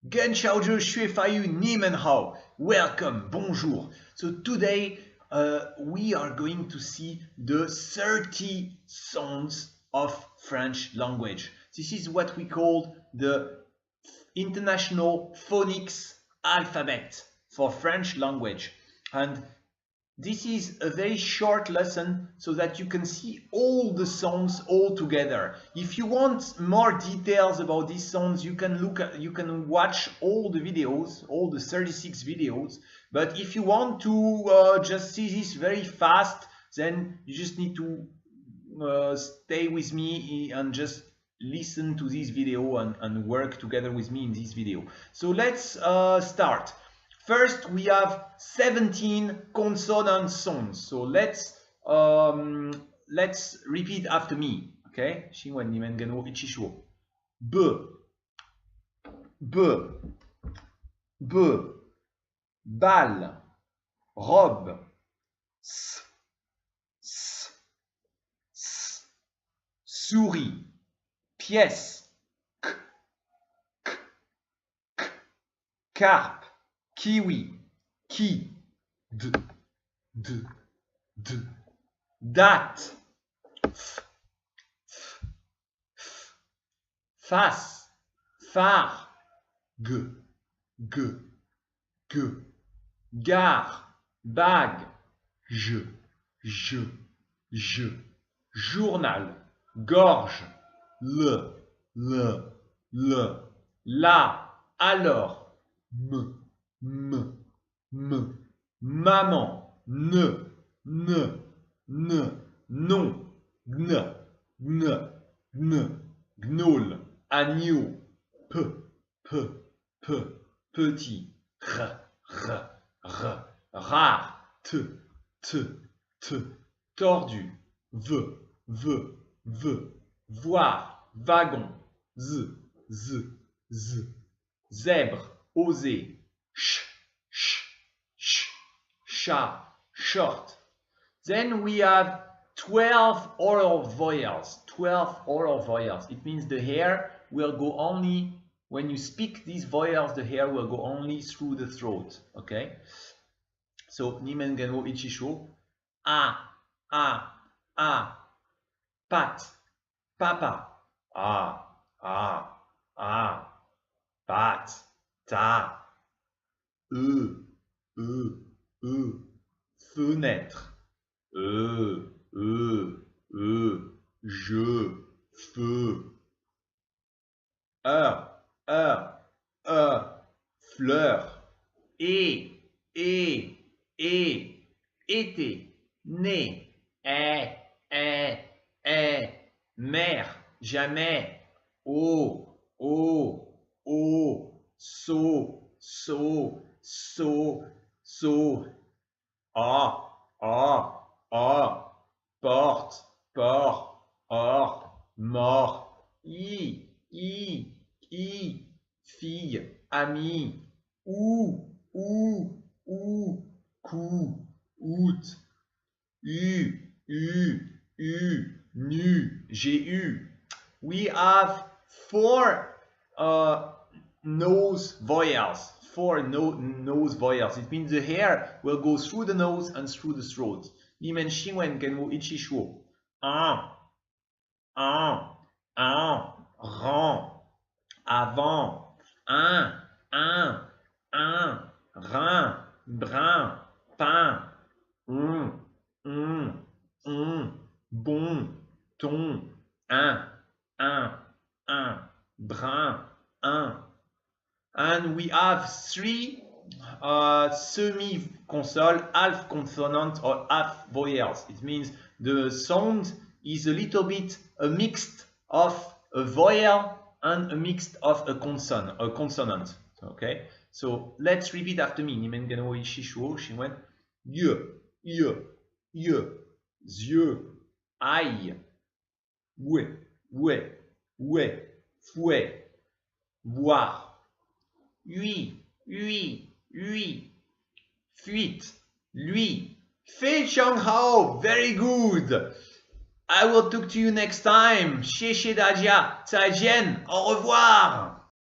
Genshauju Xuefayu Nimen Hao. Welcome, bonjour. So today we are going to see the 30 sounds of French language. This is what we call the International Phonics Alphabet for French language. And this is a very short lesson so that you can see all the sounds all together. If you want more details about these sounds, you can watch all the videos, all the 36 videos. But if you want to just see this very fast, then you just need to stay with me and just listen to this video and work together with me in this video. So let's start. First, we have 17 consonant sounds. So let's repeat after me. Okay? B, b, b, balle, robe, s, s, s, souris, pièce, k, k, k, carpe, kiwi, qui, d, d, d, date, f, f, f, face, phare, g, g, g, gare, bague, je, journal, gorge, le, la, alors, m, maman, ne, non, gnôle, agneau, petit, rare, tordu, voir, wagon, zèbre, oser, chat, short. Then we have 12 oral vowels. 12 oral vowels. It means the hair will go only, when you speak these vowels, the hair will go only through the throat. Okay? So, nimen genwo ichisho. A, pat, papa. Pat, ta. Fenêtre, je, feu, fleur, été, né, mère, jamais, so, porte, port, or, mort, fille, ami, ou, cou, out, nu, j'ai eu. We have 4 nose vowels. 4 nose vowels. It means the hair will go through the nose and through the throat. Nimen shinwen genwo ichishuo. Un, rang, avant, un, rein, brin, pain, bon, ton, un, brin, un. And we have 3 semi-consonant, half consonant or half vowels. It means the sound is a little bit a mix of a vowel and a mix of a consonant. Okay, so let's repeat after me. Nimen genwo ishishuo shinwen. Yeux, aïe, fouet, boire. Lui, fuite, lui. Fei Chang Hao, very good. I will talk to you next time. Xie xie dadia, 再见, au revoir.